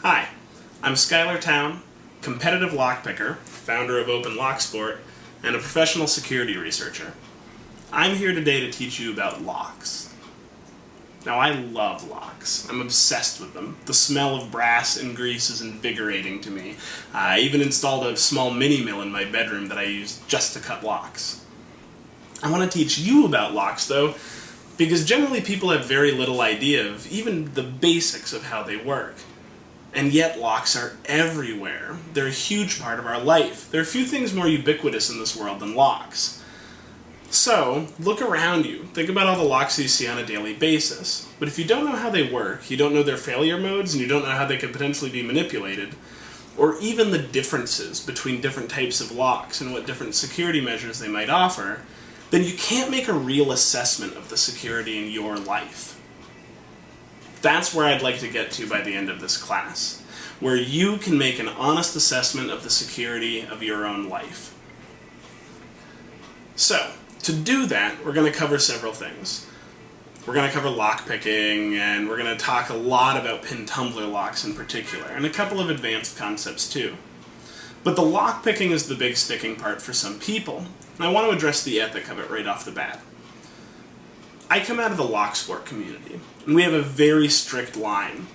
Hi, I'm Skylar Town, competitive lockpicker, founder of Open Locksport, and a professional security researcher. I'm here today to teach you about locks. Now, I love locks. I'm obsessed with them. The smell of brass and grease is invigorating to me. I even installed a small mini mill in my bedroom that I use just to cut locks. I want to teach you about locks, though, because generally people have very little idea of even the basics of how they work. And yet locks are everywhere. They're a huge part of our life. There are few things more ubiquitous in this world than locks. So, look around you. Think about all the locks you see on a daily basis. But if you don't know how they work, you don't know their failure modes, and you don't know how they could potentially be manipulated, or even the differences between different types of locks and what different security measures they might offer, then you can't make a real assessment of the security in your life. That's where I'd like to get to by the end of this class, where you can make an honest assessment of the security of your own life. So, to do that, we're going to cover several things. We're going to cover lockpicking, and we're going to talk a lot about pin tumbler locks in particular, and a couple of advanced concepts too. But the lockpicking is the big sticking part for some people, and I want to address the ethic of it right off the bat. I come out of the lock sport community, and we have a very strict line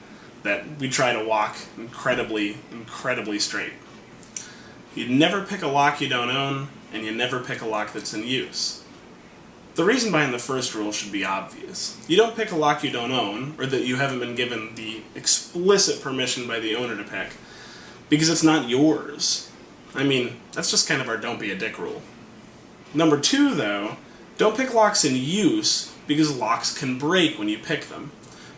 that we try to walk incredibly straight. You never pick a lock you don't own, and you never pick a lock that's in use. The reason behind the first rule should be obvious. You don't pick a lock you don't own, or that you haven't been given the explicit permission by the owner to pick, because it's not yours. I mean, that's just kind of our don't be a dick rule. Number two, though, don't pick locks in use, because locks can break when you pick them.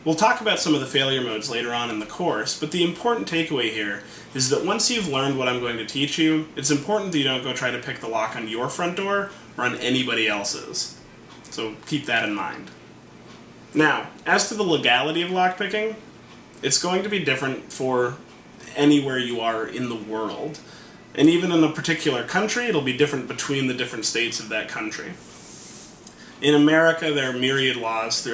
We'll talk about some of the failure modes later on in the course, but the important takeaway here is that once you've learned what I'm going to teach you, it's important that you don't go try to pick the lock on your front door or on anybody else's. So keep that in mind. Now, as to the legality of lockpicking, it's going to be different for anywhere you are in the world. And even in a particular country, it'll be different between the different states of that country. In America, there are myriad laws throughout